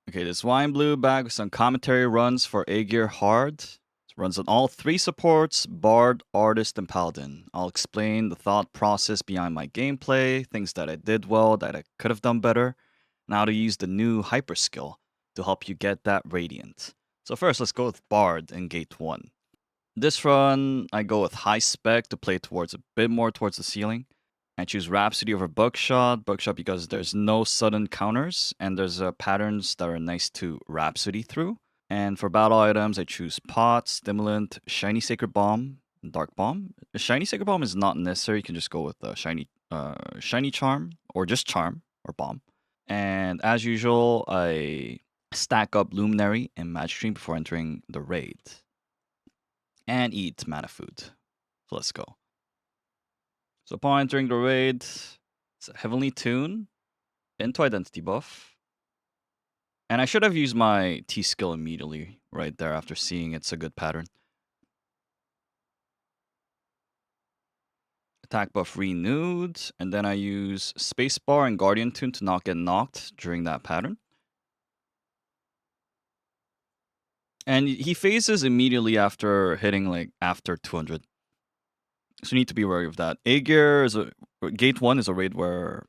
Okay, this wine blue back with some commentary runs for Aegir Hard. It runs on all 3 supports, Bard, Artist, and Paladin. I'll explain the thought process behind my gameplay, things that I did well, that I could have done better, and how to use the new hyper skill to help you get that Radiant. So first, let's go with Bard in Gate 1. This run, I go with high spec to play towards a bit more towards the ceiling. I choose Rhapsody over Buckshot. Buckshot because there's no sudden counters, and there's patterns that are nice to Rhapsody through. And for battle items, I choose Pot, Stimulant, Shiny Sacred Bomb, and Dark Bomb. A Shiny Sacred Bomb is not necessary. You can just go with Shiny Charm, or just Charm, or Bomb. And as usual, I stack up Luminary and Magic Stream before entering the raid. And eat mana food. So let's go. So upon entering the raid, it's a Heavenly Tune into Identity buff. And I should have used my T skill immediately right there after seeing it's a good pattern. Attack buff renewed, and then I use Spacebar and Guardian Tune to not get knocked during that pattern. And he phases immediately after hitting like after 200. So you need to be wary of that. Aegir is Gate 1 is a raid where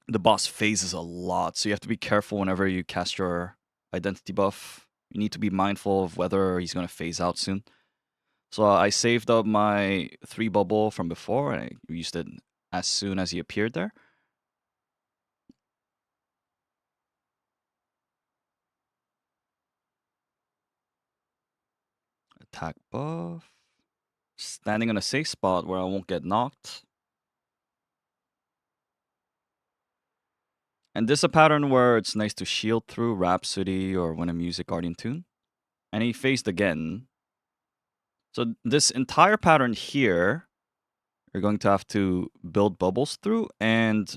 the boss phases a lot, so you have to be careful whenever you cast your identity buff. You need to be mindful of whether he's going to phase out soon. So I saved up my 3 bubble from before, and I used it as soon as he appeared there. Attack buff. Standing on a safe spot where I won't get knocked. And this is a pattern where it's nice to shield through Rhapsody or when a music Guardian Tune. And he phased again. So this entire pattern here, you're going to have to build bubbles through. And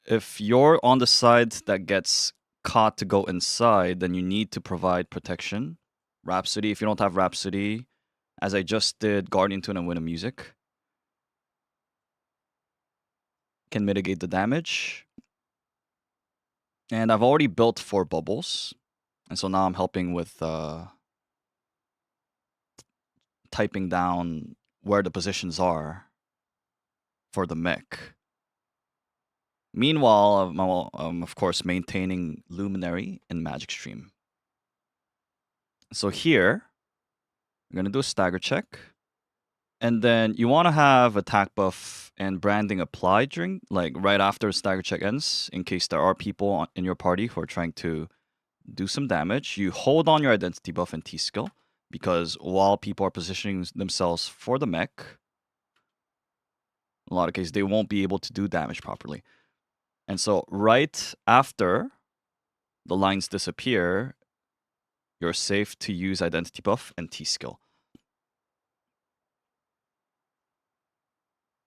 if you're on the side that gets caught to go inside, then you need to provide protection. Rhapsody, if you don't have Rhapsody, as I just did, Guardian Tune and Win a Music can mitigate the damage. And I've already built 4 bubbles. And so now I'm helping with typing down where the positions are for the mech. Meanwhile, I'm of course maintaining Luminary and Magic Stream. So here, I'm going to do a stagger check. And then you want to have attack buff and branding applied during, like right after stagger check ends, in case there are people in your party who are trying to do some damage. You hold on your identity buff and T skill, because while people are positioning themselves for the mech, in a lot of cases, they won't be able to do damage properly. And so right after the lines disappear, you're safe to use identity buff and T skill.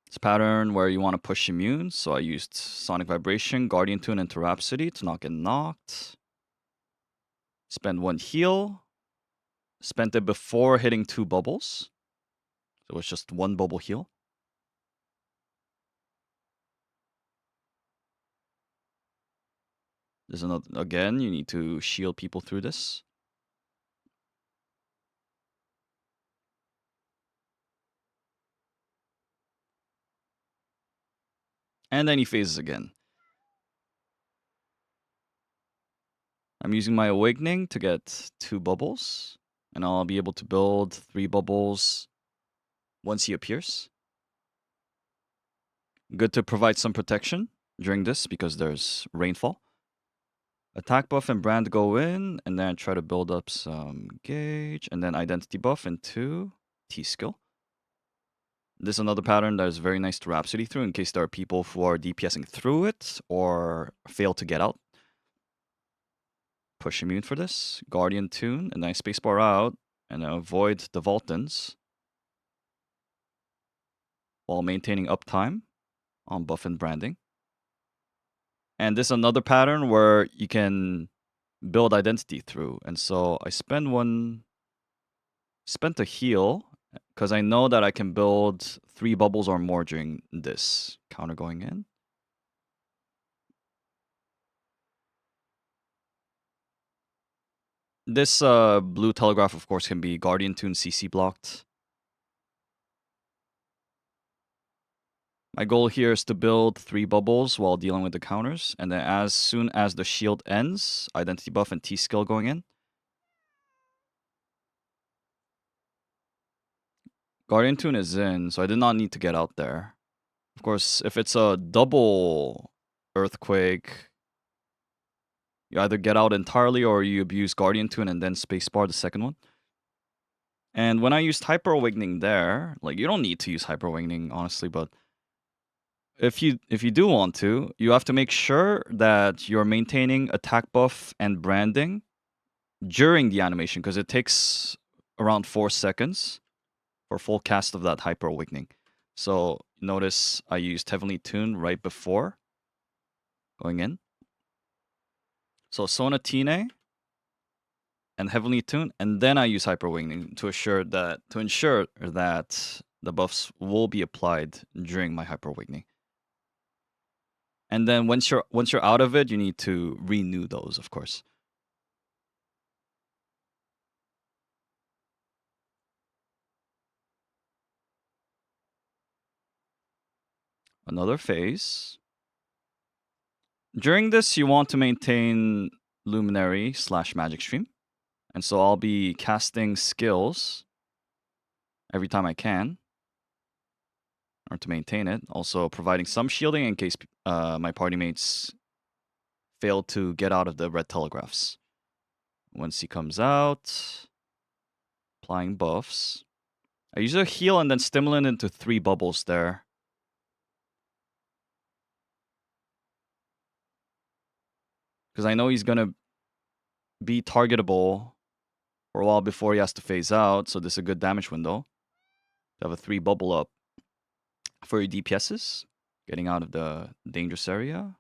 It's a pattern where you want to push immune, so I used Sonic Vibration, Guardian Tune into Rhapsody to not get knocked. Spend 1 heal. Spent it before hitting 2 bubbles. So it's just 1 bubble heal. There's another, again, you need to shield people through this. And then he phases again. I'm using my Awakening to get 2 bubbles. And I'll be able to build 3 bubbles once he appears. Good to provide some protection during this because there's rainfall. Attack buff and brand go in, and then try to build up some gauge, and then identity buff into T skill. This is another pattern that is very nice to Rhapsody through in case there are people who are DPSing through it or fail to get out. Push immune for this. Guardian Tune, and then spacebar out, and avoid the Vultans while maintaining uptime on buff and branding. And this is another pattern where you can build identity through. And so I spent a heal because I know that I can build 3 bubbles or more during this counter going in. This blue telegraph, of course, can be Guardian Tune CC blocked. My goal here is to build 3 bubbles while dealing with the counters, and then as soon as the shield ends, Identity Buff and T-Skill going in. Guardian Tune is in, so I did not need to get out there. Of course, if it's a double Earthquake, you either get out entirely or you abuse Guardian Tune and then spacebar the second one. And when I used Hyper Awakening there, like, you don't need to use Hyper Awakening, honestly, but if you do want to, you have to make sure that you're maintaining attack buff and branding during the animation, because it takes around 4 seconds for full cast of that Hyper Awakening. So notice I used Heavenly Tune right before going in. So Sonatine and Heavenly Tune, and then I use Hyper Awakening to ensure that the buffs will be applied during my Hyper Awakening. And then once you're out of it, you need to renew those, of course. Another phase. During this, you want to maintain Luminary / Magic Stream. And so I'll be casting skills every time I can, or to maintain it. Also providing some shielding in case my party mates fail to get out of the red telegraphs. Once he comes out, applying buffs. I use a heal and then stimulant into 3 bubbles there. Because I know he's going to be targetable for a while before he has to phase out, so this is a good damage window. To have a 3 bubble up for your DPSs, getting out of the dangerous area.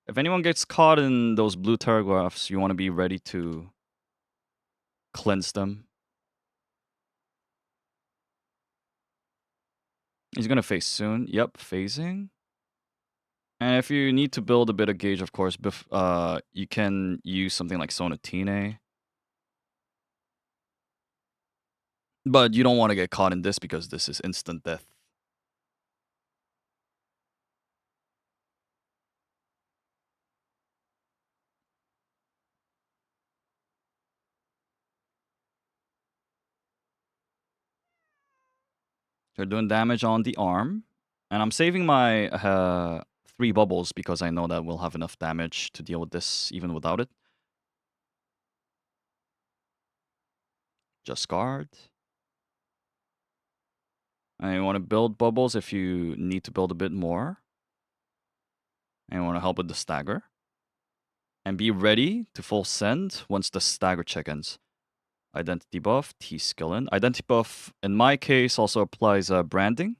If anyone gets caught in those blue telegraphs, you want to be ready to cleanse them. He's going to phase soon. Yep, phasing. And if you need to build a bit of gauge, of course, you can use something like Sonatine. But you don't want to get caught in this because this is instant death. They're doing damage on the arm. And I'm saving my 3 bubbles because I know that we'll have enough damage to deal with this even without it. Just guard. And you want to build bubbles if you need to build a bit more. And you want to help with the stagger. And be ready to full send once the stagger check ends. Identity buff, T-Skill in. Identity buff, in my case, also applies branding.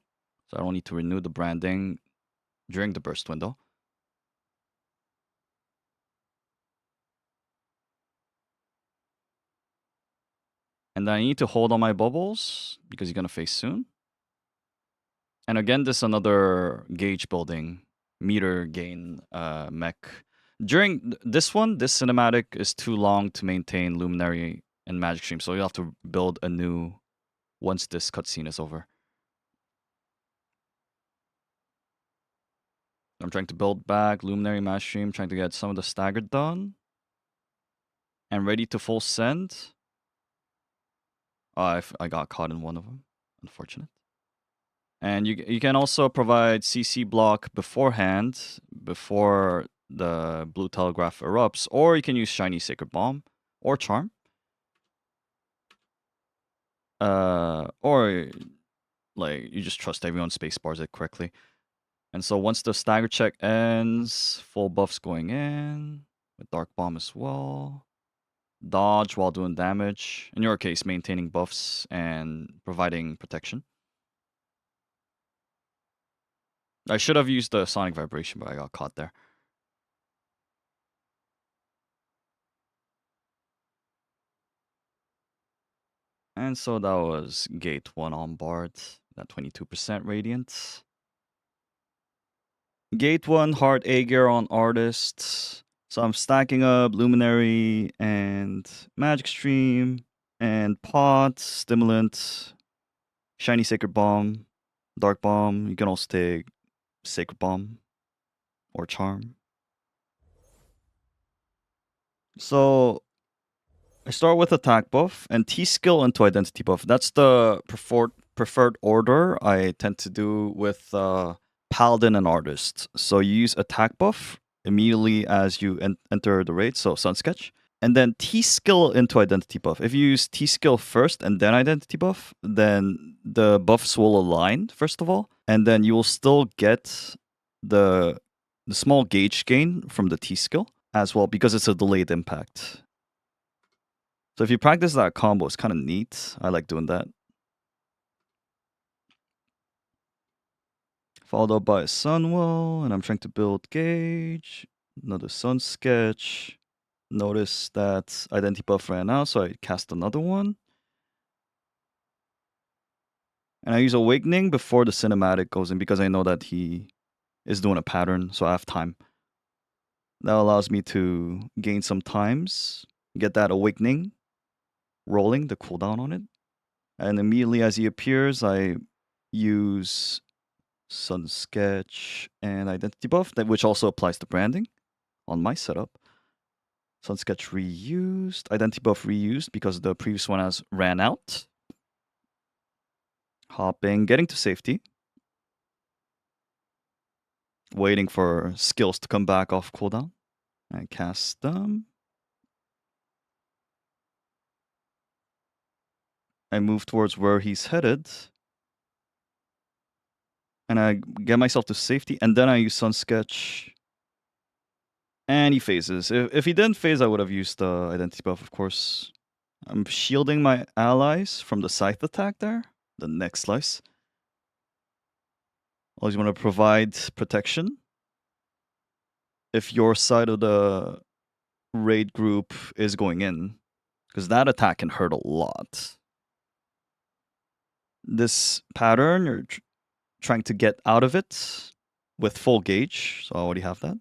So I don't need to renew the branding during the burst window. And then I need to hold on my bubbles because he's going to face soon. And again, this is another gauge building, meter gain mech. During this one, this cinematic is too long to maintain Luminary and Magic Stream, so you have to build a new once this cutscene is over. I'm trying to build back Luminary Magic Stream, trying to get some of the stagger done. And ready to full send. Oh, I got caught in one of them. Unfortunate. And you can also provide CC block beforehand, before the blue telegraph erupts, or you can use Shiny Sacred Bomb or Charm. Or like you just trust everyone spacebars it correctly. And so once the stagger check ends, full buffs going in with Dark Bomb as well. Dodge while doing damage. In your case, maintaining buffs and providing protection. I should have used the Sonic Vibration, but I got caught there. And so that was Gate 1 on Bard, that 22% Radiant. Gate 1, Hard Aegir on Artist. So I'm stacking up Luminary and Magic Stream and Pot, Stimulant, Shiny Sacred Bomb, Dark Bomb. You can also take Sacred Bomb or Charm. So I start with attack buff and T skill into identity buff. That's the preferred order I tend to do with Paladin and Artist. So you use attack buff immediately as you enter the raid, so Sun Sketch. And then T skill into identity buff. If you use T skill first and then identity buff, then the buffs will align, first of all. And then you will still get the small gauge gain from the T skill as well because it's a delayed impact. So if you practice that combo, it's kind of neat. I like doing that. Followed up by a Sunwell, and I'm trying to build gauge. Another Sun Sketch. Notice that identity buff ran out, so I cast another one. And I use Awakening before the cinematic goes in because I know that he is doing a pattern, so I have time. That allows me to gain some times, get that Awakening rolling, the cooldown on it. And immediately as he appears, I use Sun Sketch and Identity Buff, which also applies to branding on my setup. Sun Sketch reused, Identity Buff reused because the previous one has ran out. Hopping, getting to safety. Waiting for skills to come back off cooldown. I cast them. I move towards where he's headed. And I get myself to safety, and then I use Sun Sketch. And he phases. If he didn't phase, I would have used the Identity Buff, of course. I'm shielding my allies from the Scythe attack there. The next slice. Always want to provide protection. If your side of the raid group is going in, because that attack can hurt a lot. This pattern, you're trying to get out of it with full gauge, so I already have that.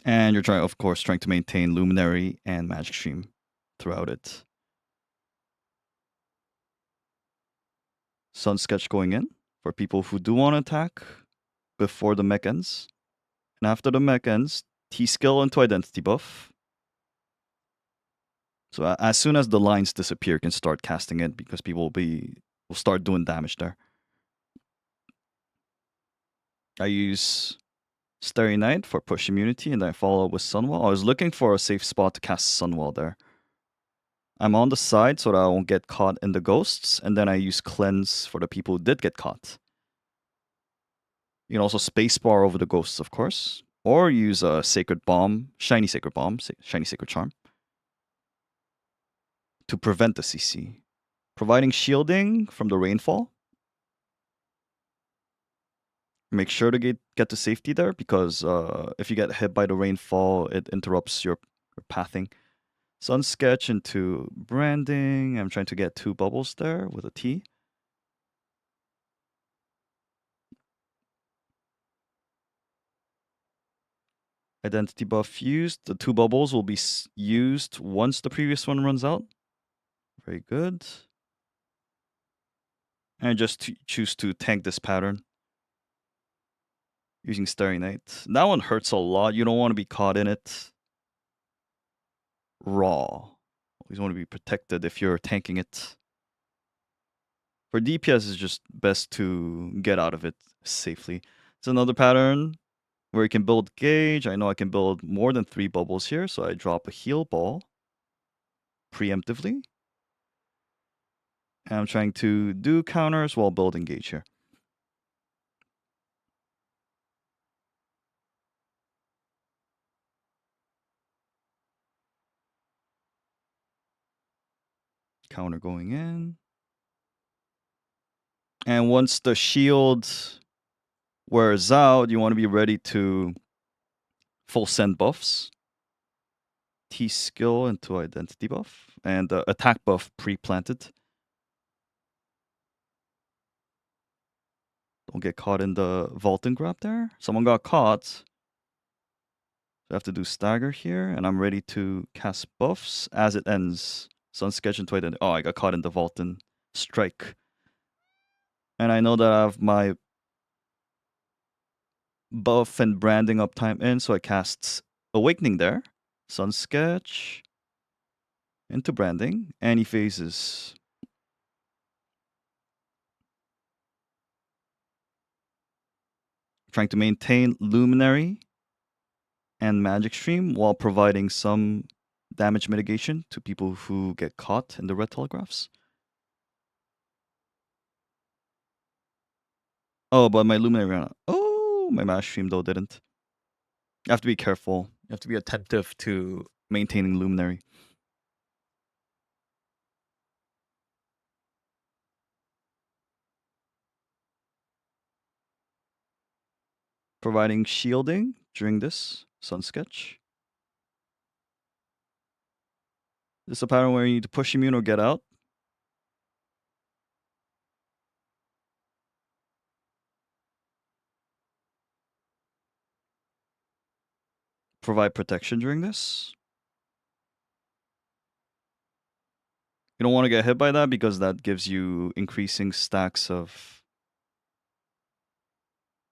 And you're trying, of course, trying to maintain Luminary and Magic Stream throughout it. Sun Sketch going in for people who do want to attack before the mech ends. And after the mech ends, T-skill into Identity Buff. So as soon as the lines disappear, you can start casting it because people will start doing damage there. I use Starry Night for push immunity, and then I follow up with Sunwell. I was looking for a safe spot to cast Sunwell there. I'm on the side so that I won't get caught in the ghosts, and then I use Cleanse for the people who did get caught. You can also spacebar over the ghosts, of course, or use a Sacred Bomb, Shiny Sacred Bomb, Shiny Sacred Charm, to prevent the CC. Providing shielding from the rainfall. Make sure to get to safety there because if you get hit by the rainfall, it interrupts your pathing. Sun Sketch into branding. I'm trying to get 2 bubbles there with a T. Identity buff used. The 2 bubbles will be used once the previous one runs out. Very good. And I just choose to tank this pattern. Using Starry Night. That one hurts a lot. You don't want to be caught in it raw. Always want to be protected if you're tanking it. For DPS, it's just best to get out of it safely. It's another pattern where you can build gauge. I know I can build more than 3 bubbles here, so I drop a heal ball preemptively. And I'm trying to do counters while building gauge here. Counter going in. And once the shield wears out, you want to be ready to full send buffs. T skill into identity buff and attack buff pre-planted. Don't get caught in the Vaulting grab there. Someone got caught. So I have to do stagger here, and I'm ready to cast buffs as it ends. Sun Sketch into Identity. Oh, I got caught in the Vaulting strike. And I know that I have my buff and branding uptime in, so I cast Awakening there. Sun Sketch into branding. Any phases. Trying to maintain Luminary and Magic Stream while providing some damage mitigation to people who get caught in the red telegraphs. Oh, but my Luminary ran out. Oh, my Magic Stream though didn't. You have to be careful. You have to be attentive to maintaining Luminary. Providing shielding during this Sun Sketch. This is a pattern where you need to push immune or get out. Provide protection during this. You don't want to get hit by that because that gives you increasing stacks of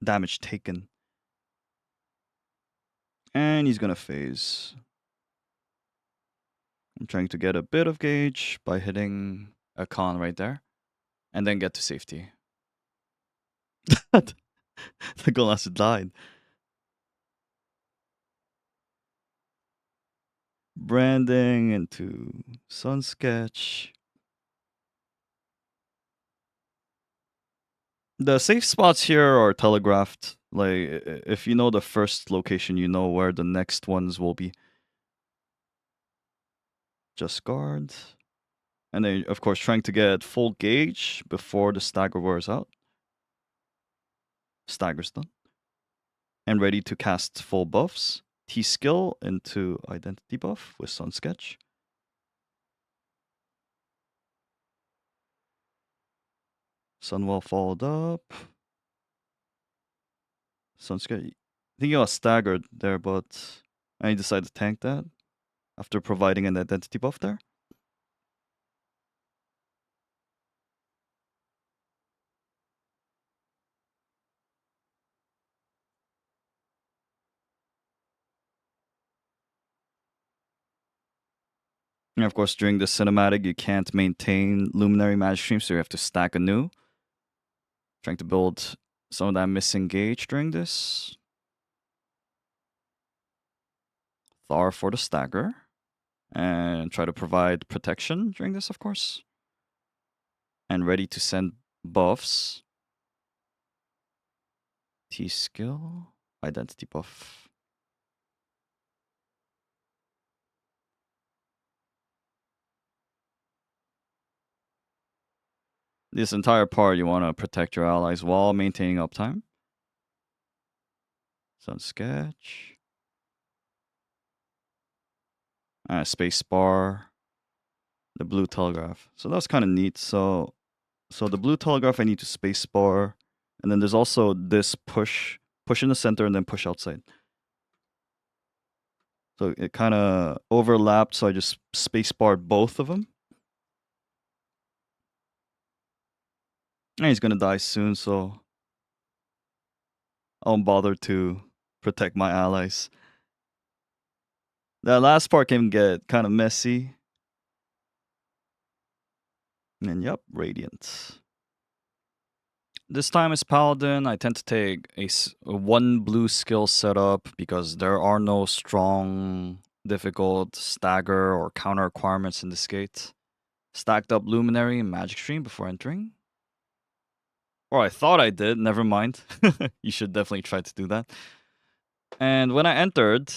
damage taken. And he's going to phase. I'm trying to get a bit of gauge by hitting a con right there. And then get to safety. The Golasa died. Branding into Sun Sketch. The safe spots here are telegraphed. Like, if you know the first location, you know where the next ones will be. Just guard. And then, of course, trying to get full gauge before the stagger wears out. Stagger's done. And ready to cast full buffs. T-skill into identity buff with Sun Sketch. Sunwell followed up. Sun Sketch. I think he was staggered there, but I decided to tank that after providing an identity buff there. And of course, during the cinematic, you can't maintain Luminary Magic Stream, so you have to stack anew. Trying to build some of that missing gauge during this. Thar for the stagger. And try to provide protection during this, of course. And ready to send buffs. T-skill. Identity buff. This entire part, you want to protect your allies while maintaining uptime. Sun Sketch. Space bar. The blue telegraph. So that's kind of neat. So the blue telegraph, I need to space bar. And then there's also this push in the center and then push outside. So it kind of overlapped, so I just space barred both of them. And he's going to die soon, so I won't bother to protect my allies. That last part can get kind of messy. And yep, Radiant. This time as Paladin, I tend to take a one blue skill setup because there are no strong, difficult stagger or counter requirements in this gate. Stacked up Luminary and Magic Stream before entering. Or I thought I did, never mind. You should definitely try to do that. And when I entered,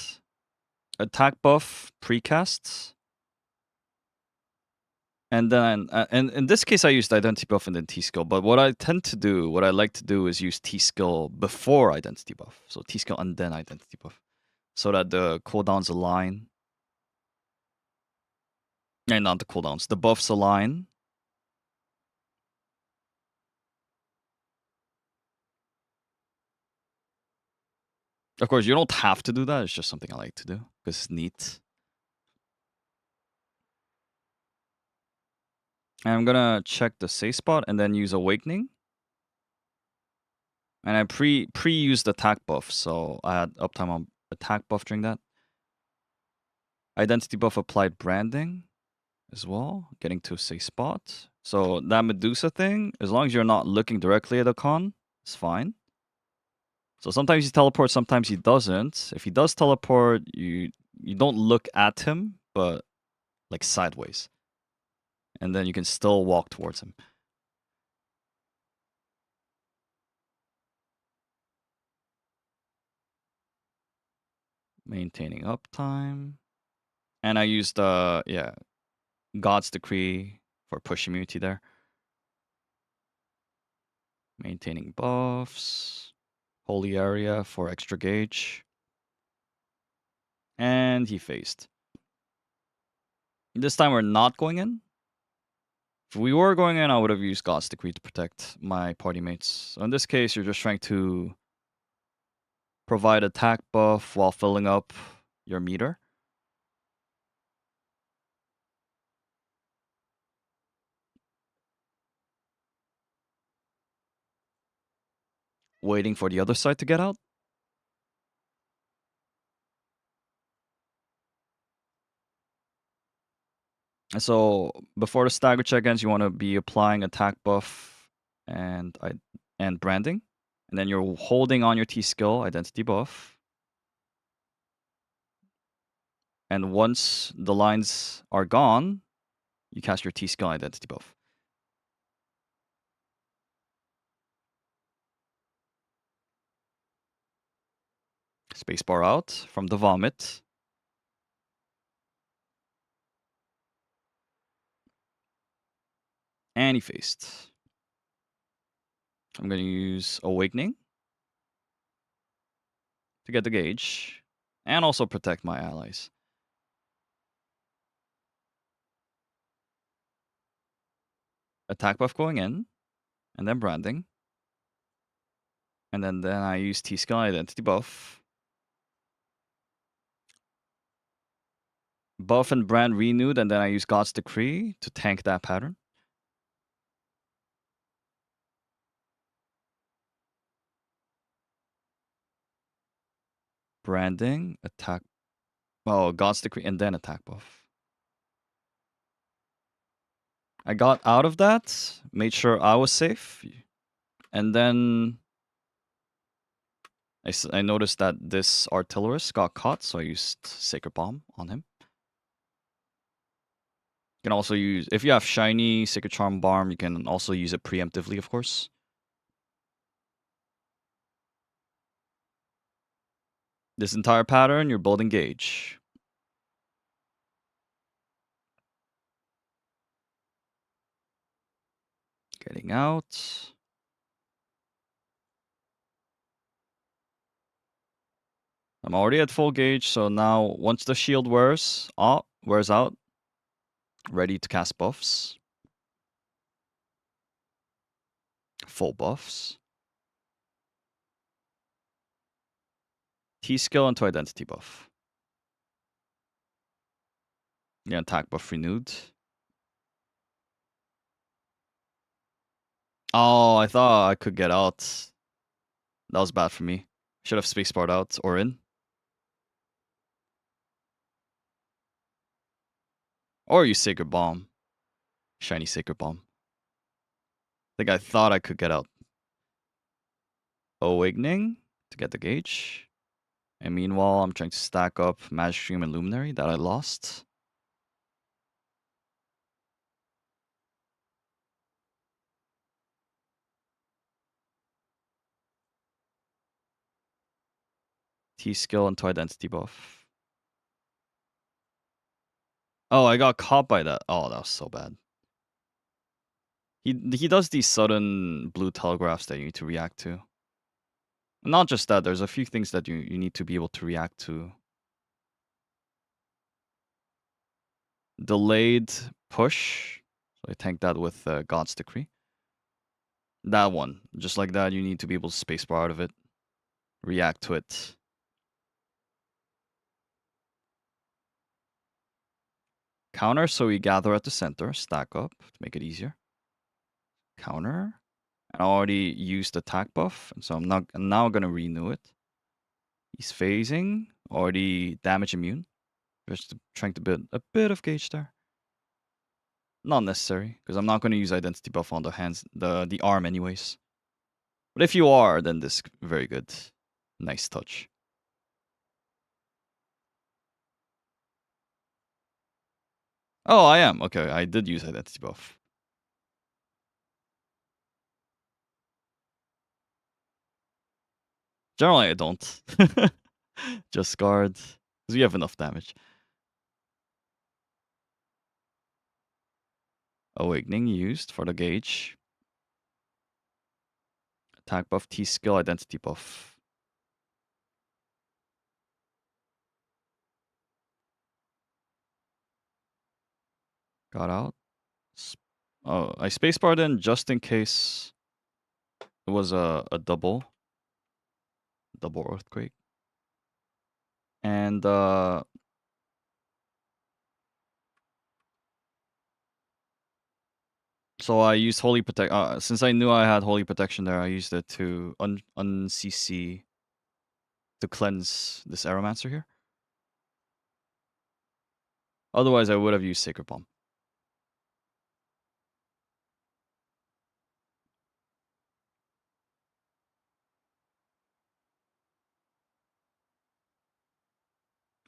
attack buff, precasts. And then, and in this case, I used identity buff and then T-skill. But what I like to do is use T-skill before identity buff. So T-skill and then identity buff. So that the cooldowns align. And not the cooldowns, the buffs align. Of course, you don't have to do that. It's just something I like to do because it's neat. And I'm gonna check the save spot and then use Awakening. And I pre-used attack buff, so I had uptime on attack buff during that. Identity buff applied branding as well, getting to a safe spot. So that Medusa thing, as long as you're not looking directly at a con, it's fine. So sometimes he teleports, sometimes he doesn't. If he does teleport, you don't look at him, but like sideways. And then you can still walk towards him. Maintaining uptime. And I used God's Decree for push immunity there. Maintaining buffs. Holy area for extra gauge. And he faced. This time we're not going in. If we were going in, I would have used God's Decree to protect my party mates. So in this case, you're just trying to provide attack buff while filling up your meter. Waiting for the other side to get out. And so before the stagger check ends, you want to be applying attack buff and branding. And then you're holding on your T skill, identity buff. And once the lines are gone, you cast your T skill identity buff. Spacebar out from the vomit. And he faced. I'm going to use Awakening to get the gauge and also protect my allies. Attack buff going in, and then branding. And then I use T-Skill identity buff. Buff and brand renewed, and then I use God's Decree to tank that pattern. Branding, attack. Oh, God's Decree, and then attack buff. I got out of that, made sure I was safe, and then I noticed that this artillerist got caught, so I used Sacred Bomb on him. You can also use, if you have Shiny, Sacred Charm Bomb, you can also use it preemptively, of course. This entire pattern, you're building gauge. Getting out. I'm already at full gauge, so now once the shield wears out, ready to cast buffs. Full buffs. T-skill into identity buff. Yeah, attack buff renewed. Oh, I thought I could get out. That was bad for me. Should have spacebarred out or in. Or use Sacred Bomb. Shiny Sacred Bomb. I thought I could get out. Awakening to get the gauge. And meanwhile, I'm trying to stack up Magic Stream and Luminary that I lost. T-skill into identity buff. Oh, I got caught by that. Oh, that was so bad. He does these sudden blue telegraphs that you need to react to. Not just that, there's a few things that you need to be able to react to. Delayed push. So I tanked that with God's Decree. That one. Just like that, you need to be able to spacebar out of it. React to it. Counter, so we gather at the center, stack up to make it easier. Counter. And I already used attack buff, and so I'm now gonna renew it. He's phasing, already damage immune. Just trying to build a bit of gauge there. Not necessary, because I'm not gonna use identity buff on the hands, the arm anyways. But if you are, then this very good. Nice touch. Oh, I am. Okay, I did use identity buff. Generally, I don't. Just guard, because we have enough damage. Awakening used for the gauge. Attack buff, T skill, identity buff. Got out. Oh, I spacebarred in just in case it was a double earthquake. And so I used holy protect. Since I knew I had holy protection there, I used it to un-CC to cleanse this Aeromancer here. Otherwise, I would have used Sacred Bomb.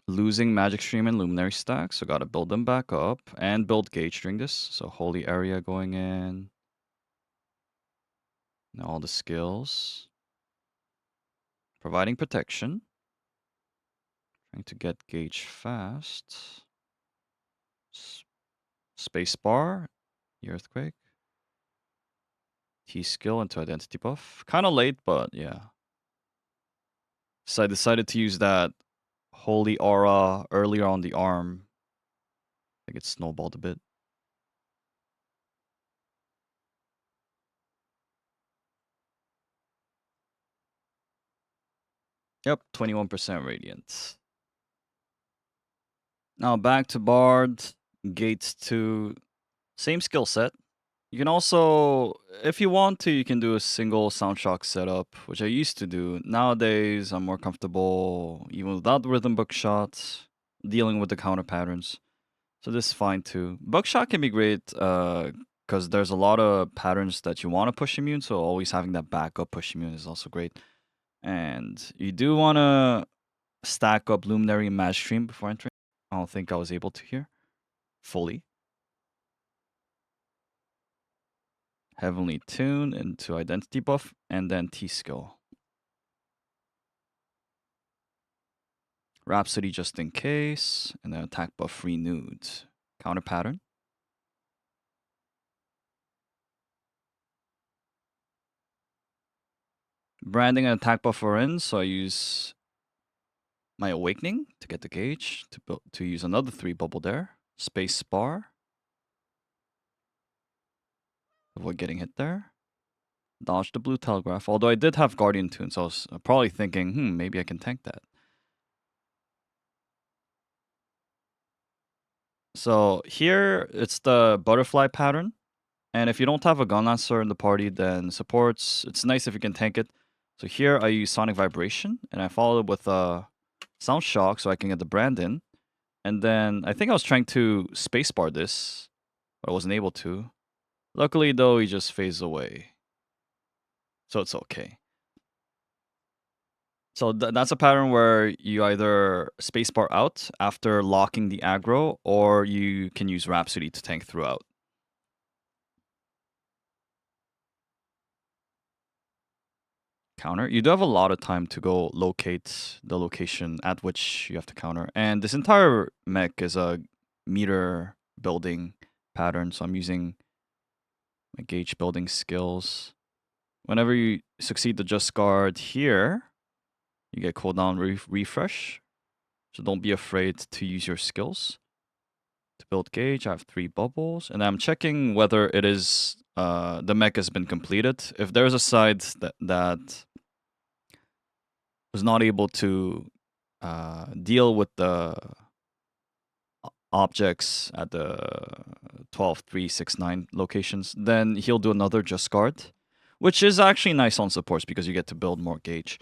Losing Magic Stream and Luminary Stack, so gotta build them back up and build Gauge during this. So Holy Area going in. Now all the skills. Providing protection. Trying to get Gauge fast. Spacebar. The Earthquake. T skill into Identity buff. Kind of late, but yeah. So I decided to use that Holy Aura earlier on the arm. I think it snowballed a bit. Yep, 21% Radiant. Now back to Bard. Gates 2. Same skill set. You can also, if you want to, you can do a single sound shock setup, which I used to do. Nowadays, I'm more comfortable, even without rhythm buckshot, dealing with the counter patterns. So this is fine too. Buckshot can be great because there's a lot of patterns that you want to push immune, so always having that backup push immune is also great. And you do want to stack up Luminary and Magic Stream before entering. I don't think I was able to here fully. Heavenly Tune into Identity buff, and then T-Skill. Rhapsody just in case, and then attack buff renewed. Counter pattern. Branding and attack buff are in, so I use my Awakening to get the gauge, to use another 3 bubble there. Space bar. Avoid getting hit there. Dodge the blue telegraph, although I did have Guardian Tune, so I was probably thinking, maybe I can tank that. So here, it's the butterfly pattern. And if you don't have a Gun Lancer in the party, then supports, it's nice if you can tank it. So here I use Sonic Vibration, and I follow it with Sound Shock so I can get the brand in. And then I think I was trying to spacebar this, but I wasn't able to. Luckily, though, he just phased away. So it's okay. So that's a pattern where you either spacebar out after locking the aggro, or you can use Rhapsody to tank throughout. Counter. You do have a lot of time to go locate the location at which you have to counter. And this entire mech is a meter building pattern, so I'm using my gauge building skills. Whenever you succeed the Just Guard here, you get cooldown refresh. So don't be afraid to use your skills. To build gauge, I have 3 bubbles. And I'm checking whether it is the mech has been completed. If there's a side that was not able to deal with the objects at the 12, 3, 6, 9 locations, then he'll do another Just Guard, which is actually nice on supports because you get to build more gauge.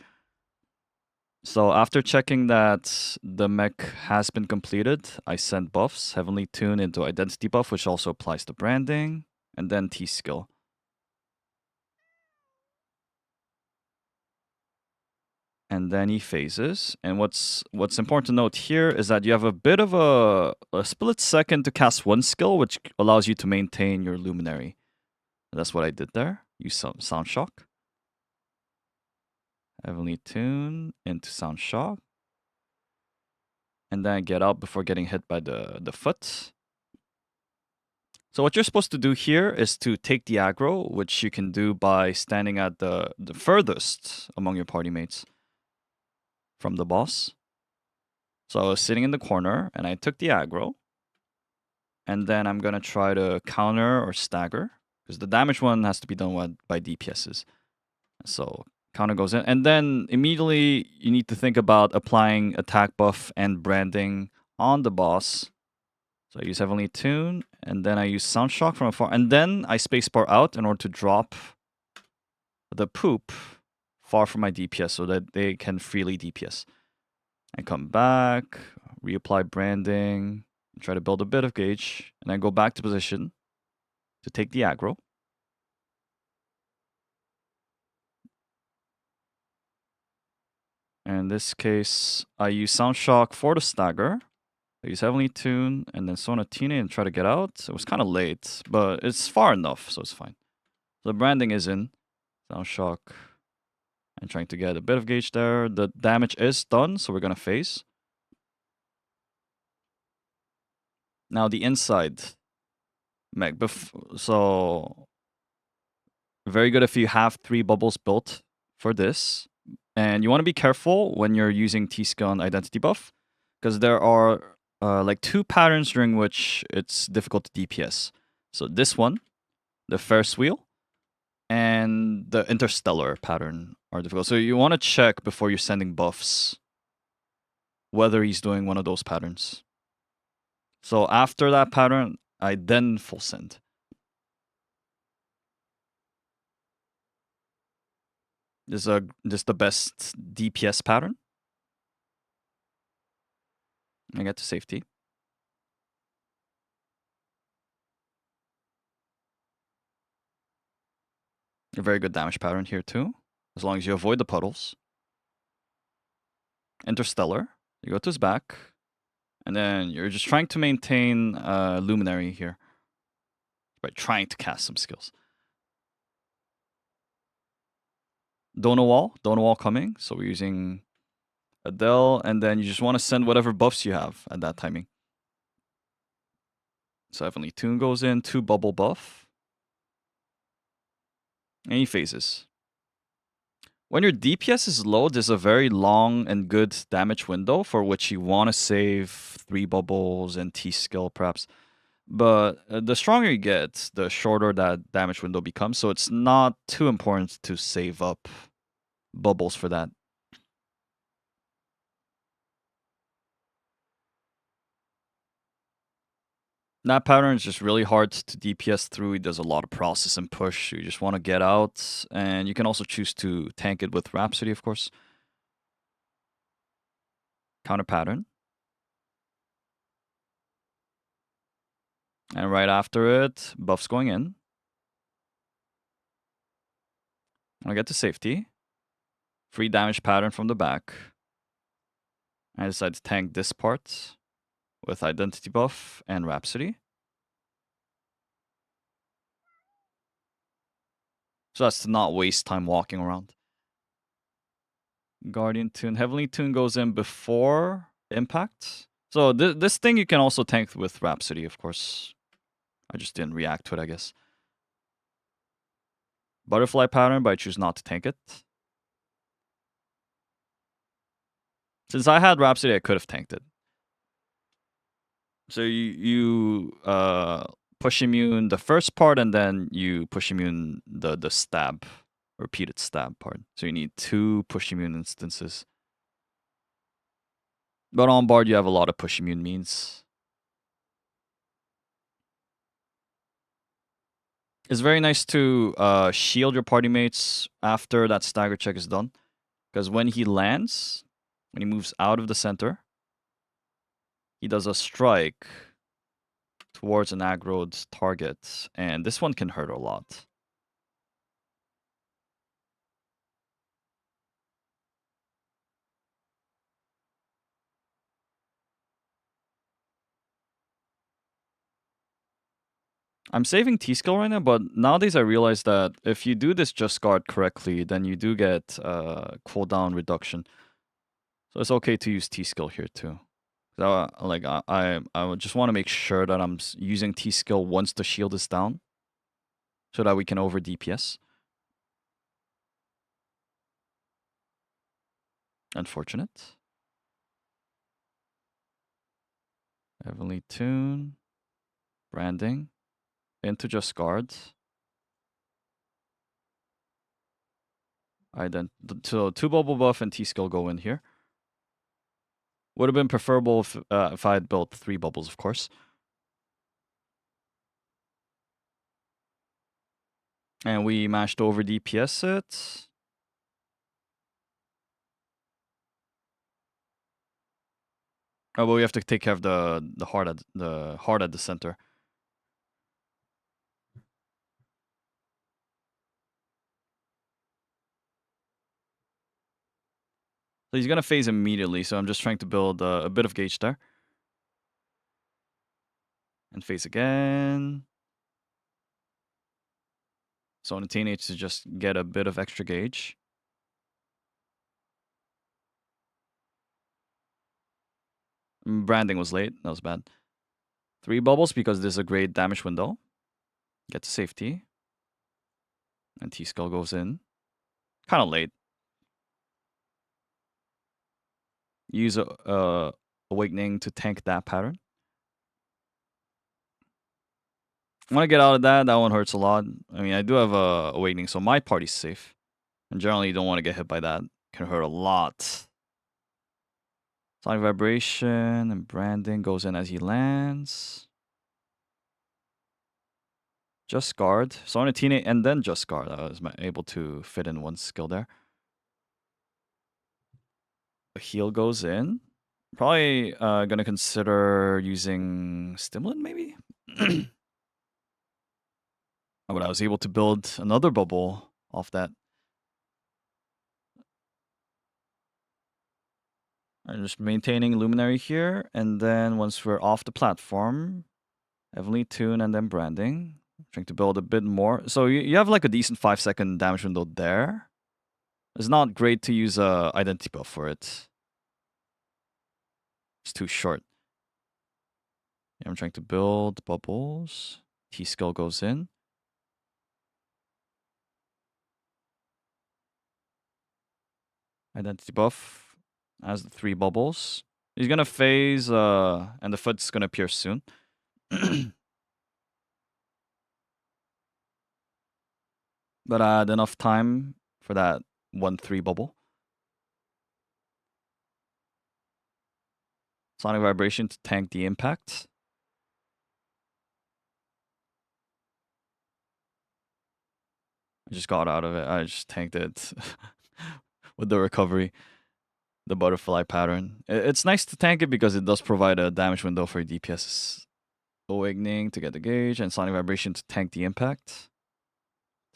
So after checking that the mech has been completed, I send buffs, Heavenly Tune into Identity buff, which also applies to branding, and then T-skill. And then he phases. And what's important to note here is that you have a bit of a split second to cast one skill, which allows you to maintain your Luminary. That's what I did there. Use some Sound Shock. Heavenly Tune into Sound Shock. And then get out before getting hit by the foot. So what you're supposed to do here is to take the aggro, which you can do by standing at the furthest among your party mates from the boss. So I was sitting in the corner, and I took the aggro. And then I'm going to try to counter or stagger, because the damage one has to be done by DPSs. So counter goes in. And then immediately you need to think about applying attack buff and branding on the boss. So I use Heavenly Tune, and then I use Sound Shock from afar. And then I spacebar out in order to drop the poop far from my DPS so that they can freely DPS. I come back, reapply branding, try to build a bit of gauge, and then go back to position to take the aggro. And in this case, I use Sound Shock for the stagger. I use Heavenly Tune and then Sonatine and try to get out. It was kind of late, but it's far enough, so it's fine. So the branding is in. Sound Shock. I'm trying to get a bit of gauge there. The damage is done, so we're going to phase. Now the inside mech. So very good if you have 3 bubbles built for this. And you want to be careful when you're using T-skill and Identity buff, because there are like 2 patterns during which it's difficult to DPS. So this one, the Ferris wheel, and the Interstellar pattern are difficult. So you want to check before you're sending buffs whether he's doing one of those patterns. So after that pattern, I then full send. This is the best DPS pattern. I get to safety. A very good damage pattern here too, as long as you avoid the puddles. Interstellar, you go to his back, and then you're just trying to maintain Luminary here by trying to cast some skills. Donut wall coming, so we're using Adele, and then you just want to send whatever buffs you have at that timing. So Heavenly Tune goes in, 2 bubble buff. And he phases. When your DPS is low, there's a very long and good damage window for which you want to save 3 bubbles and T-skill perhaps. But the stronger you get, the shorter that damage window becomes. So it's not too important to save up bubbles for that. That pattern is just really hard to DPS through. It does a lot of process and push. You just want to get out. And you can also choose to tank it with Rhapsody, of course. Counter pattern. And right after it, buffs going in. I get to safety. Free damage pattern from the back. I decide to tank this part with Identity buff and Rhapsody. So that's to not waste time walking around. Guardian Tune. Heavenly Tune goes in before impact. So this thing you can also tank with Rhapsody, of course. I just didn't react to it, I guess. Butterfly pattern, but I choose not to tank it. Since I had Rhapsody, I could have tanked it. So you push immune the first part, and then you push immune the stab, repeated stab part. So you need 2 push immune instances. But on board, you have a lot of push immune means. It's very nice to shield your party mates after that stagger check is done. Because when he lands, when he moves out of the center, he does a strike towards an aggroed target. And this one can hurt a lot. I'm saving T-skill right now, but nowadays I realize that if you do this just guard correctly, then you do get cooldown reduction. So it's okay to use T-skill here too. So, I would just want to make sure that I'm using T-skill once the shield is down, so that we can over DPS. Unfortunate. Heavenly Tune. Branding. Into just guard. So 2 bubble buff and T-skill go in here. Would have been preferable if I had built 3 bubbles, of course. And we mashed over DPS it. Oh, but we have to take care of the heart at the center. So he's gonna phase immediately. So I'm just trying to build a bit of gauge there, and phase again. So on the teenage to just get a bit of extra gauge. Branding was late. That was bad. 3 bubbles because there's a great damage window. Get to safety. And T-Skull goes in. Kind of late. Use Awakening to tank that pattern. I want to get out of that. That one hurts a lot. I mean, I do have Awakening, so my party's safe. And generally, you don't want to get hit by that. Can hurt a lot. Sonic Vibration and Branding goes in as he lands. Just guard. So on a teenage and then just guard. I was able to fit in one skill there. A heal goes in. Probably gonna consider using Stimulant maybe. But I was able to build another bubble off that. I'm just maintaining Luminary here, and then once we're off the platform, Heavenly Tune and then Branding. Trying to build a bit more. So you have like a decent 5-second damage window there. It's not great to use a identity buff for it. It's too short. Yeah, I'm trying to build bubbles. T-Skull goes in. Identity buff as the 3 bubbles. He's gonna phase, and the foot's gonna appear soon. But I had enough time for that 1-3 bubble. Sonic Vibration to tank the impact. I just got out of it. I just tanked it with the recovery. The butterfly pattern. It's nice to tank it because it does provide a damage window for DPS. Awakening to get the gauge and Sonic Vibration to tank the impact.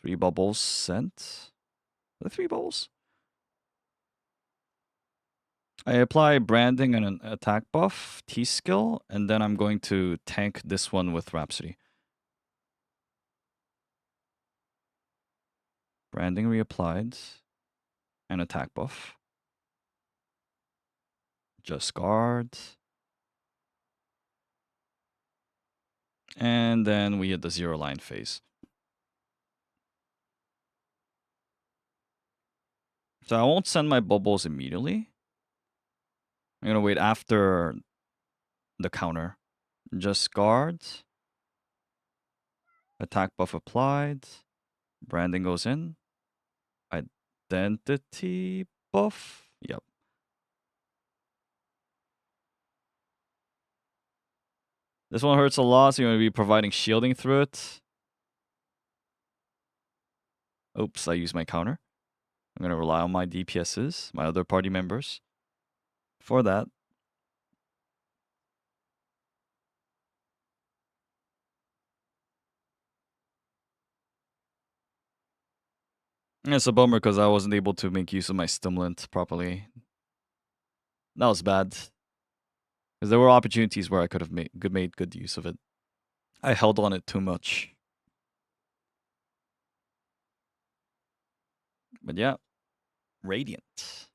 3 bubbles sent. The 3 bubbles? I apply branding and an attack buff, T-skill, and then I'm going to tank this one with Rhapsody. Branding reapplied. And attack buff. Just guard. And then we hit the 0 line phase. So I won't send my bubbles immediately. I'm going to wait after the counter. Just guard. Attack buff applied. Branding goes in. Identity buff. Yep. This one hurts a lot, so you're going to be providing shielding through it. Oops, I used my counter. I'm going to rely on my DPSs, my other party members, for that. It's a bummer because I wasn't able to make use of my stimulant properly. That was bad. Because there were opportunities where I could have made good use of it. I held on it too much. But yeah, Radiant.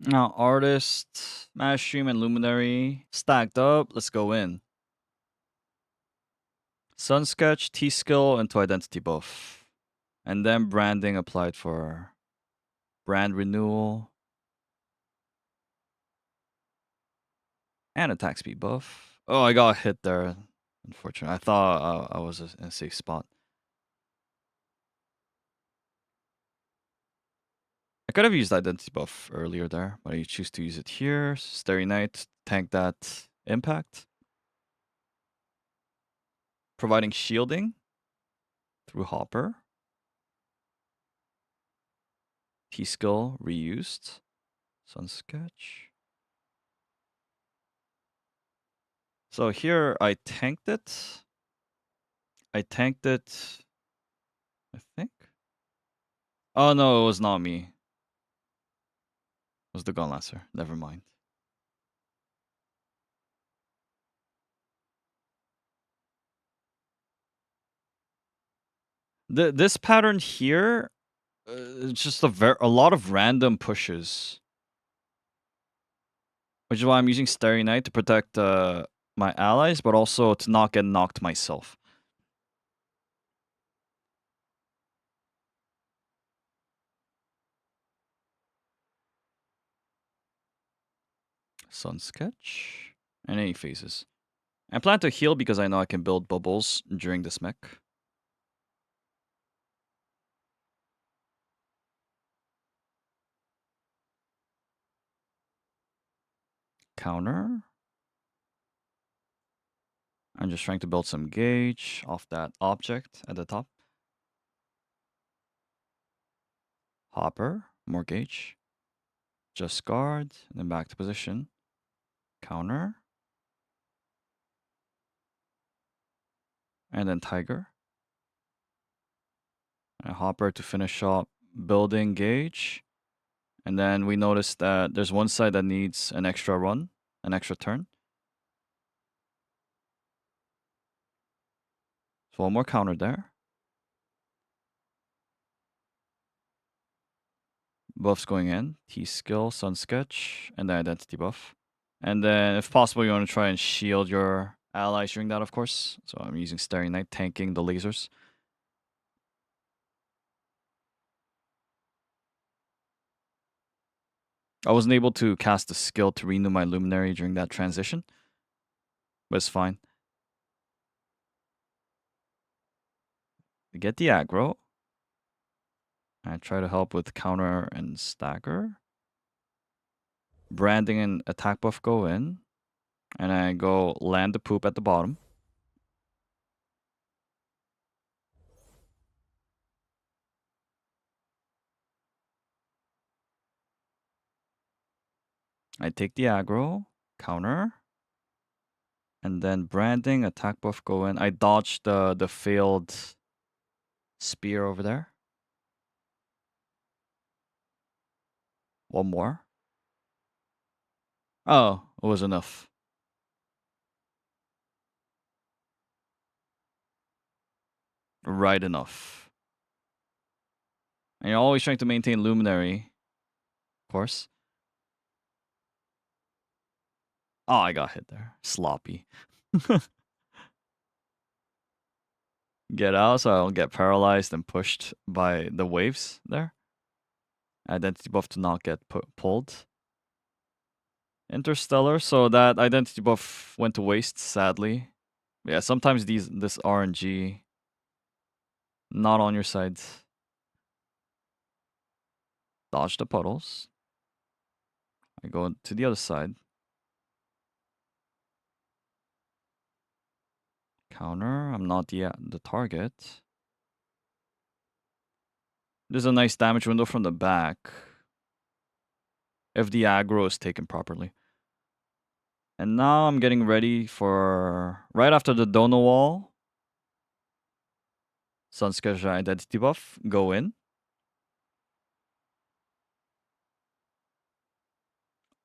Now, Artist, Mass Stream, and Luminary stacked up. Let's go in. Sun Sketch, T-Skill, into Identity buff. And then branding applied for brand renewal. And attack speed buff. Oh, I got hit there. Unfortunately, I thought I was in a safe spot. I could have used identity buff earlier there, but I choose to use it here. Starry Night, tank that impact. Providing shielding through Hopper. T-Skill reused. Sun Sketch. So here I tanked it. I think. Oh no, it was not me. It was the Gunlasser. Never mind. This pattern here, it's just a lot of random pushes. Which is why I'm using Starry Night to protect my allies, but also to not get knocked myself. Sun Sketch. And any phases. I plan to heal because I know I can build bubbles during this mech. Counter. I'm just trying to build some gauge off that object at the top. Hopper. More gauge. Just guard. And then back to position. Counter. And then Tiger. And Hopper to finish up building gauge. And then we notice that there's one side that needs an extra run, an extra turn. So one more counter there. Buffs going in. T-Skill, Sun Sketch, and the Identity buff. And then if possible, you want to try and shield your allies during that, of course. So I'm using Starry Night, tanking the lasers. I wasn't able to cast the skill to renew my Luminary during that transition. But it's fine. Get the aggro. I try to help with counter and stagger. Branding and attack buff go in. And I go land the poop at the bottom. I take the aggro, counter, and then branding, attack buff go in. I dodged the failed spear over there. One more. Oh, it was enough. Right enough. And you're always trying to maintain Luminary, of course. Oh, I got hit there. Sloppy. Get out so I don't get paralyzed and pushed by the waves there. Identity buff to not get pulled. Interstellar, so that identity buff went to waste, sadly. Yeah, sometimes this RNG not on your side. Dodge the puddles. I go to the other side. Counter. I'm not the target. There's a nice damage window from the back if the aggro is taken properly. And now I'm getting ready for right after the Dono wall. Sunsketch identity buff, go in.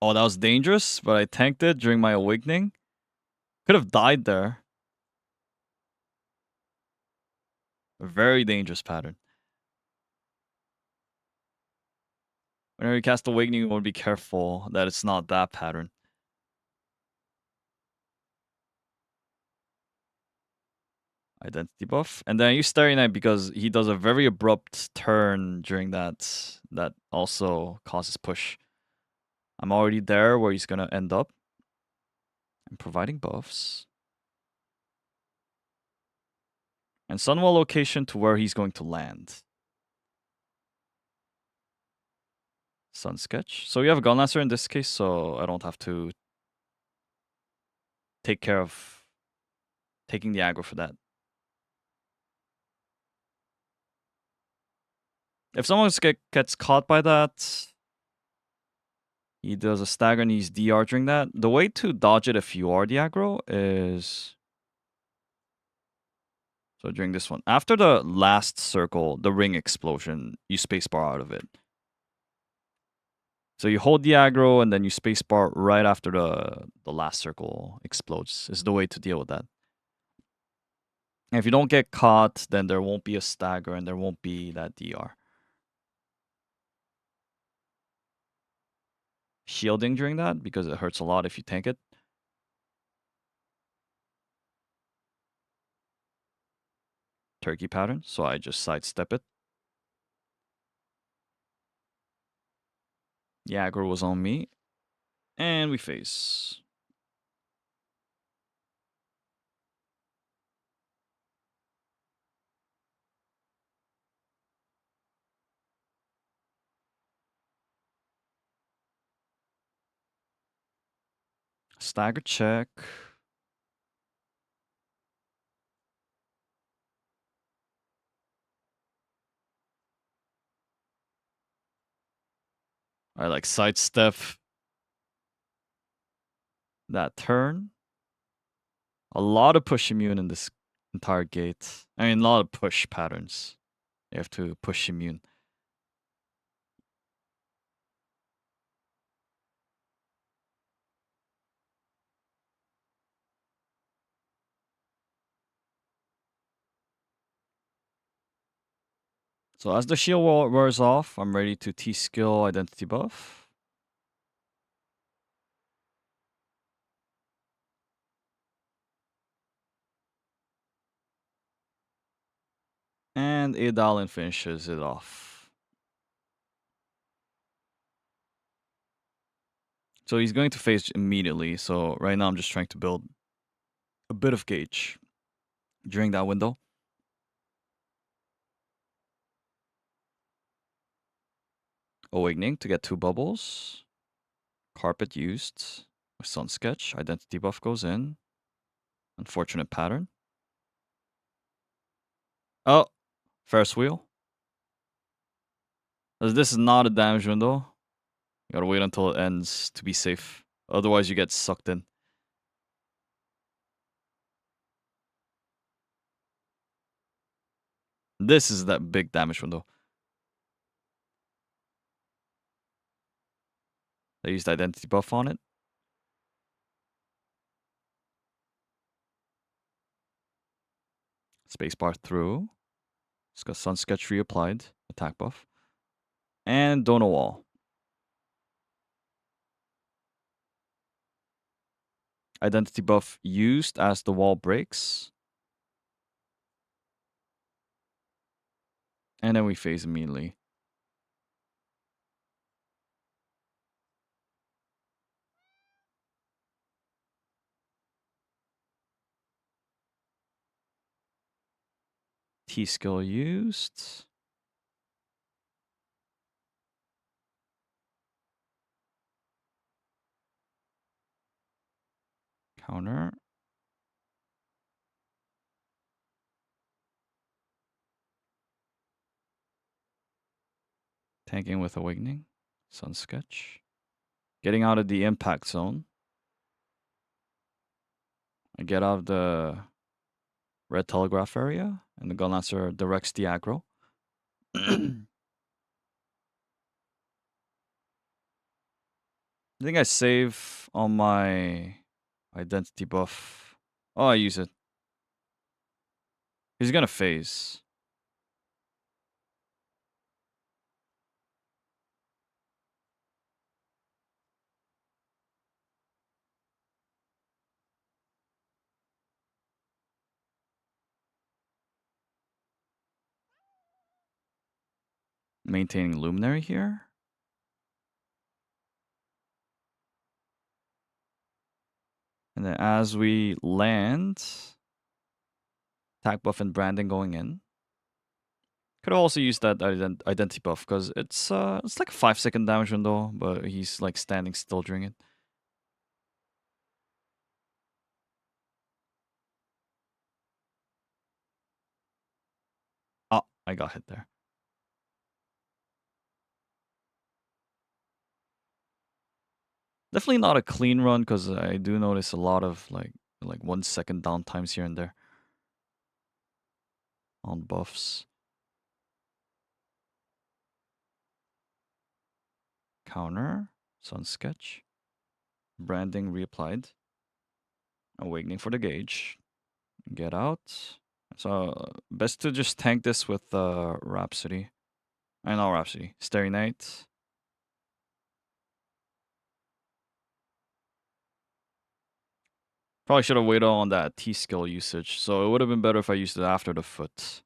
Oh, that was dangerous, but I tanked it during my awakening. Could have died there. A very dangerous pattern. Whenever you cast awakening, you want to be careful that it's not that pattern. Identity buff. And then I use Starry Night because he does a very abrupt turn during that. That also causes push. I'm already there where he's going to end up. I'm providing buffs. And Sunwell location to where he's going to land. Sun sketch. So we have a Gunlancer in this case, so I don't have to take care of taking the aggro for that. If someone gets caught by that, he does a stagger and he's DR during that. The way to dodge it if you are the aggro is... So during this one, after the last circle, the ring explosion, you spacebar out of it. So you hold the aggro and then you spacebar right after the last circle explodes is the way to deal with that. And if you don't get caught, then there won't be a stagger and there won't be that DR. Shielding during that because it hurts a lot if you tank it. Turkey pattern, so I just sidestep it. The aggro was on me. And we face. Stagger check. I like sidestep that turn. A lot of push immune in this entire gate. I mean, a lot of push patterns. You have to push immune. So as the shield wall wears off, I'm ready to T-skill identity buff. And Adalin finishes it off. So he's going to phase immediately. So right now I'm just trying to build a bit of gauge during that window. Awakening to get 2 bubbles. Carpet used. With Sun Sketch. Identity buff goes in. Unfortunate pattern. Oh, Ferris wheel. This is not a damage window. You gotta wait until it ends to be safe. Otherwise, you get sucked in. This is that big damage window. I used identity buff on it. Spacebar through. It's got Sun Sketch reapplied. Attack buff. And Dono wall. Identity buff used as the wall breaks. And then we phase immediately. T-skill used. Counter. Tanking with Awakening. Sun Sketch. Getting out of the impact zone. I get out of the red telegraph area, and the Gunlancer directs the aggro. I think I save on my identity buff. Oh, I use it. He's gonna phase. Maintaining Luminary here. And then as we land, attack buff and branding going in. Could also use that identity buff because it's like a 5-second damage window, but he's like standing still during it. Oh, I got hit there. Definitely not a clean run because I do notice a lot of like 1 second downtimes here and there on buffs. Counter, Sun Sketch, branding reapplied, Awakening for the gauge, get out. So best to just tank this with Rhapsody. I know Rhapsody, Starry Night. Probably should have waited on that T skill usage, so it would have been better if I used it after the foot.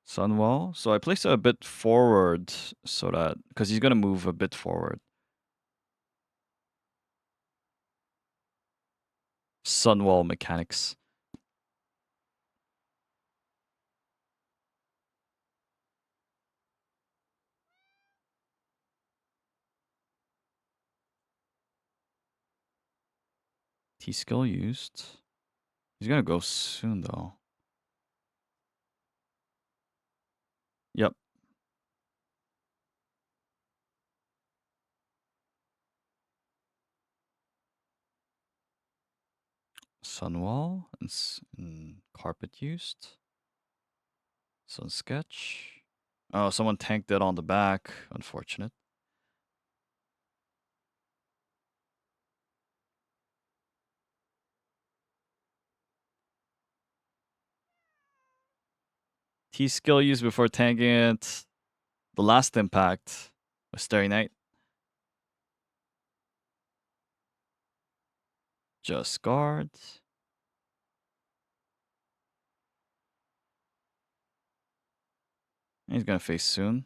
Sunwall. So I placed it a bit forward so that because he's gonna move a bit forward. Sunwall mechanics. T skill used. He's gonna go soon though. Yep. Sunwall and carpet used. Sun sketch. Oh, someone tanked it on the back. Unfortunate. T skill used before tanking it. The last impact was Starry Night. Just guard. He's gonna face soon.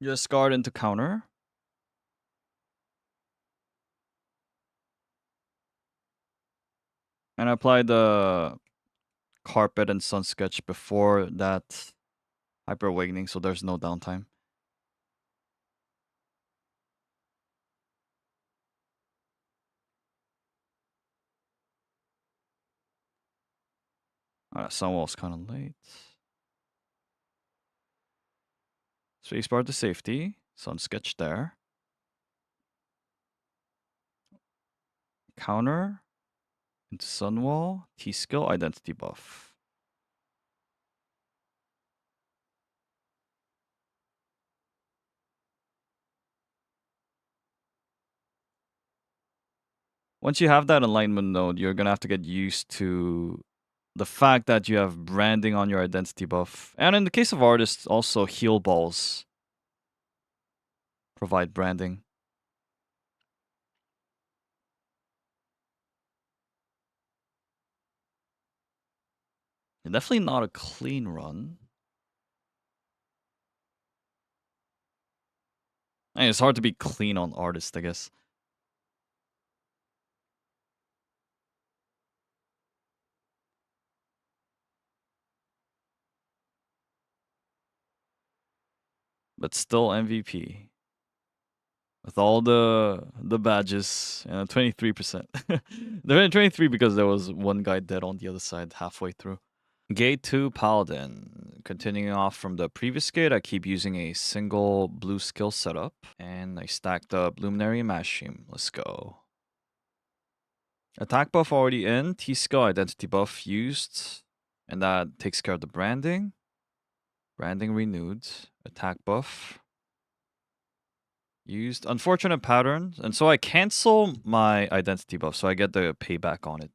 Just guard into counter. And I applied the carpet and sun sketch before that hyper awakening, so there's no downtime. Sunwall's kind of late. Spacebar to safety. Sun sketch there. Counter into Sunwall. T skill identity buff. Once you have that alignment node, you're gonna have to get used to the fact that you have branding on your identity buff. And in the case of artists, also heal balls provide branding. Definitely not a clean run. I mean, it's hard to be clean on artists, I guess. but still MVP with all the badges. 23%. They're at 23 because there was one guy dead on the other side halfway through. Gate 2 Paladin. Continuing off from the previous gate, I keep using a single blue skill setup, and I stacked up Luminary and Mass Stream. Let's go. Attack buff already in, T-Skill identity buff used, and that takes care of the branding. Branding renewed, attack buff used. Unfortunate pattern, and so I cancel my identity buff, so I get the payback on it.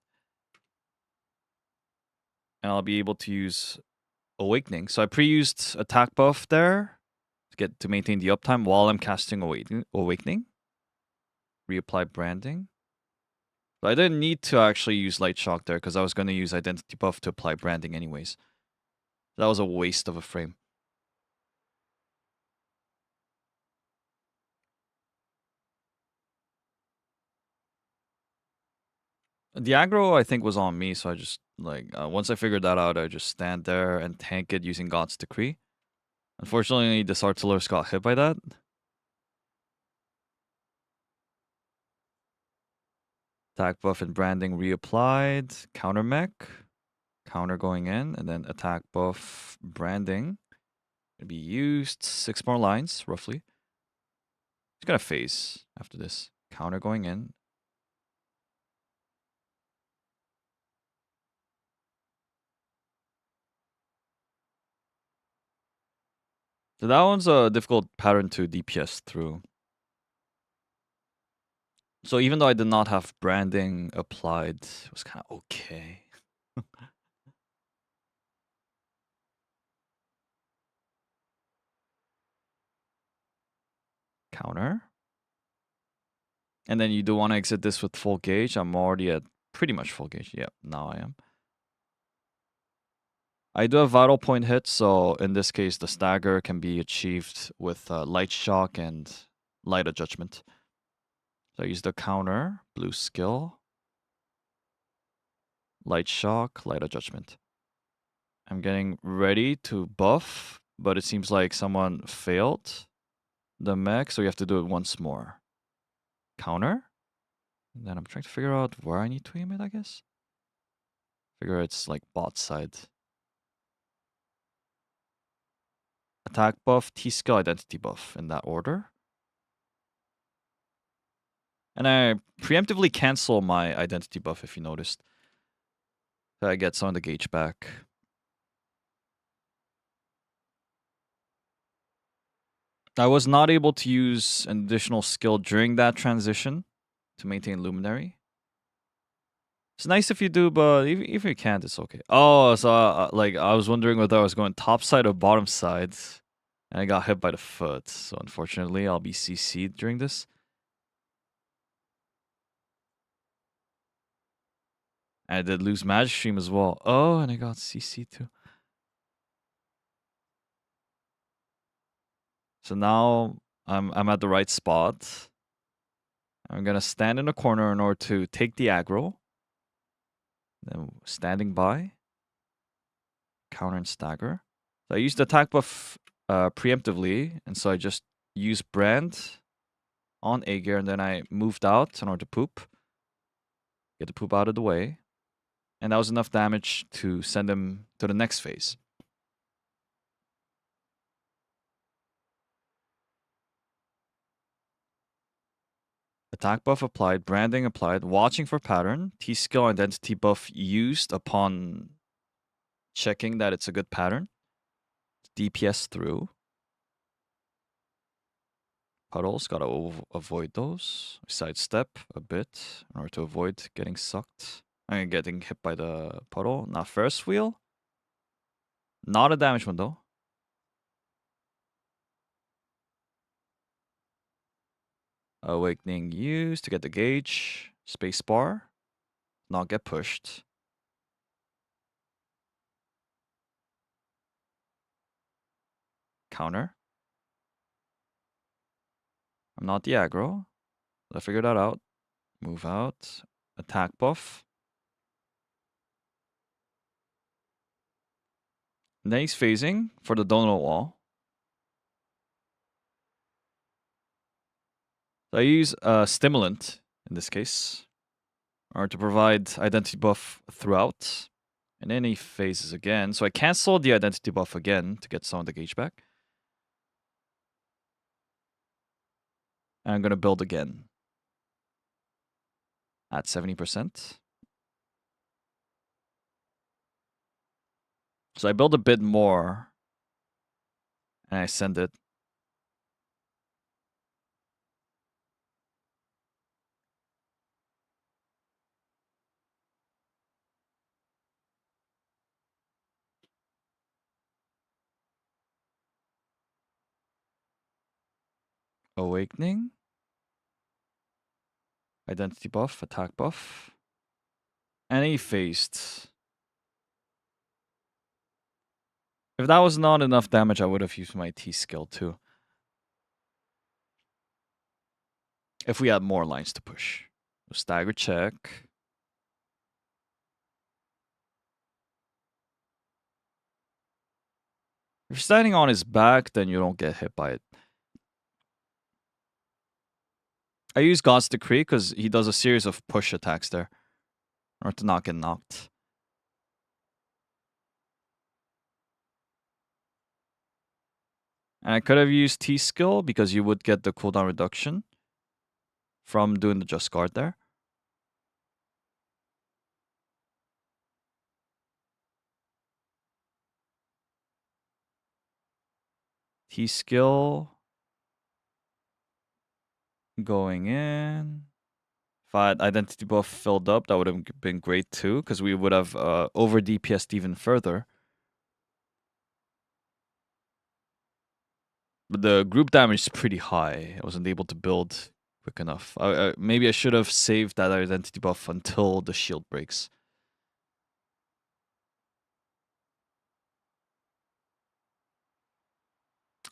And I'll be able to use Awakening. So I pre-used attack buff there to maintain the uptime while I'm casting Awakening. Reapply branding. But I didn't need to actually use Light Shock there because I was going to use identity buff to apply branding anyways. That was a waste of a frame. The aggro, I think, was on me, so I just, once I figured that out, I just stand there and tank it using God's Decree. Unfortunately, this Artillers got hit by that. Attack buff and branding reapplied. Counter mech. Counter going in, and then attack buff branding. Gonna be used. 6 more lines, roughly. It's gonna phase after this. Counter going in. So that one's a difficult pattern to DPS through. So even though I did not have branding applied, it was kind of okay. Counter. And then you do want to exit this with full gauge. I'm already at pretty much full gauge. Yep, now I am. I do have vital point hits, so in this case, the stagger can be achieved with light shock and light of judgment. So I use the counter, blue skill, light shock, light of judgment. I'm getting ready to buff, but it seems like someone failed the mech, so you have to do it once more. Counter. And then I'm trying to figure out where I need to aim it, I guess. Figure it's like bot side. Attack buff, T-Skill identity buff in that order. And I preemptively cancel my identity buff if you noticed. So I get some of the gauge back. I was not able to use an additional skill during that transition to maintain Luminary. It's nice if you do, but if you can't, it's okay. Oh, so I was wondering whether I was going top side or bottom side, and I got hit by the foot. So unfortunately, I'll be CC'd during this. And I did lose Magic Stream as well. Oh, and I got CC'd too. So now I'm at the right spot. I'm gonna stand in a corner in order to take the aggro. Then standing by. Counter and stagger. So I used the attack buff preemptively, and so I just used brand on Aegir, and then I moved out in order to poop. Get the poop out of the way. And that was enough damage to send him to the next phase. Attack buff applied, branding applied, watching for pattern, T-Skill identity buff used upon checking that it's a good pattern. DPS through. Puddles, gotta avoid those. Sidestep a bit in order to avoid getting sucked. I mean, getting hit by the puddle. Now first wheel. Not a damage window. Awakening used to get the gauge. Spacebar. Not get pushed. Counter. I'm not the aggro. I figured that out. Move out. Attack buff. And then he's phasing for the donut wall. So I use Stimulant in this case, or to provide identity buff throughout in any phases again. So I cancel the identity buff again to get some of the gauge back. And I'm going to build again at 70%. So I build a bit more and I send it. Awakening. Identity buff, attack buff. And he faced. If that was not enough damage, I would have used my T skill too. If we had more lines to push. Stagger check. If you're standing on his back, then you don't get hit by it. I use God's Decree because he does a series of push attacks there. Or to not get knocked. And I could have used T skill because you would get the cooldown reduction from doing the Just Guard there. T skill going in. If I had identity buff filled up, that would have been great too, because we would have over DPS'd even further. But the group damage is pretty high. I wasn't able to build quick enough. Maybe I should have saved that identity buff until the shield breaks.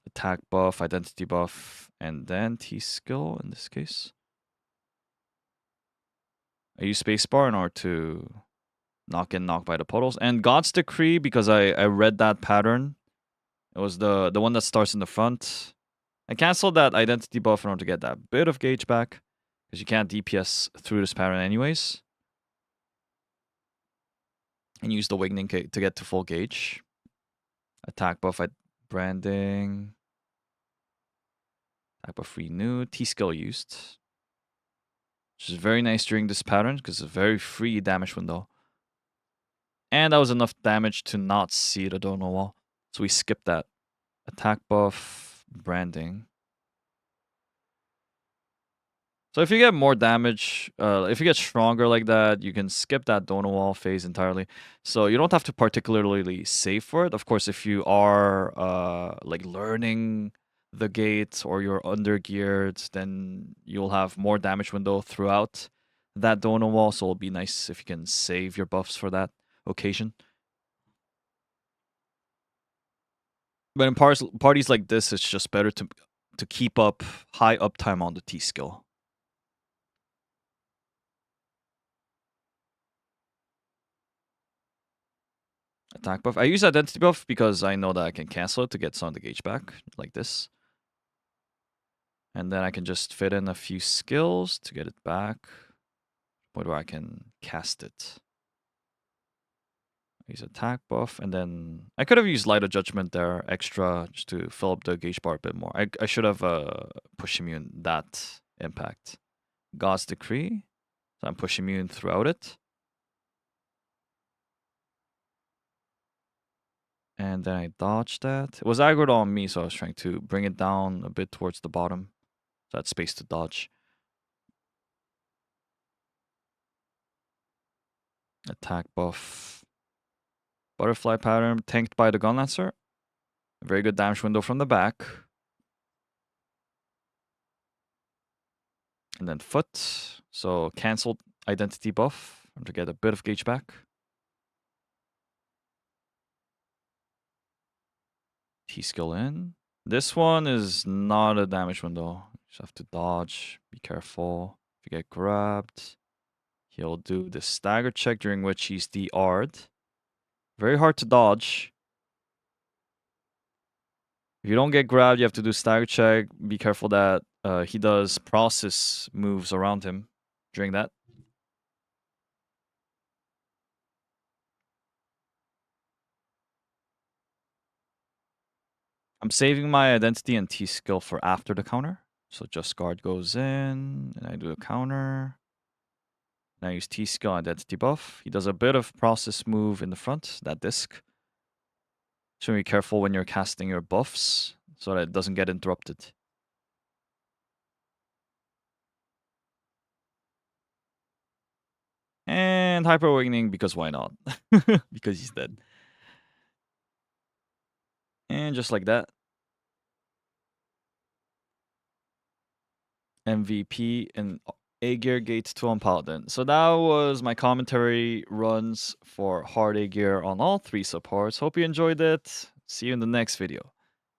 Attack buff, identity buff, and then T skill in this case. I use spacebar in order to not get knocked by the puddles. And God's Decree, because I read that pattern. It was the one that starts in the front. I canceled that identity buff in order to get that bit of gauge back. Because you can't DPS through this pattern anyways. And use the Awakening to get to full gauge. Attack buff at branding. Attack buff renew. T-skill used. Which is very nice during this pattern because it's a very free damage window. And that was enough damage to not see the donor wall. So we skipped that. Attack buff, branding. So if you get more damage, if you get stronger like that, you can skip that donor wall phase entirely. So you don't have to particularly save for it. Of course, if you are like learning the gate or you're under geared, then you'll have more damage window throughout that donor wall. So it'll be nice if you can save your buffs for that occasion. But in parties like this, it's just better to keep up high uptime on the T skill. Attack buff. I use identity buff because I know that I can cancel it to get some of the gauge back, like this. And then I can just fit in a few skills to get it back. Point where I can cast it. Use attack buff, and then I could have used Light of Judgment there extra just to fill up the gauge bar a bit more. I should have push immune that impact. God's Decree. So I'm push immune throughout it. And then I dodged that. It was aggroed on me, so I was trying to bring it down a bit towards the bottom. So I had space to dodge. Attack buff. Butterfly pattern, tanked by the Gun Lancer. Very good damage window from the back. And then foot. So cancelled identity buff to get a bit of gauge back. T-skill in. This one is not a damage window. You just have to dodge. Be careful. If you get grabbed, he'll do the stagger check during which he's DR'd. Very hard to dodge. If you don't get grabbed, you have to do stagger check. Be careful that he does process moves around him during that. I'm saving my identity and T skill for after the counter. So just guard goes in, and I do a counter. And I use T skill identity buff. He does a bit of process move in the front, that disc. So be careful when you're casting your buffs so that it doesn't get interrupted. And Hyper Awakening because why not? Because he's dead. And just like that, MVP and Aegir gates 2 on Paladin. So that was my commentary runs for hard Aegir on all 3 supports. Hope you enjoyed it. See you in the next video.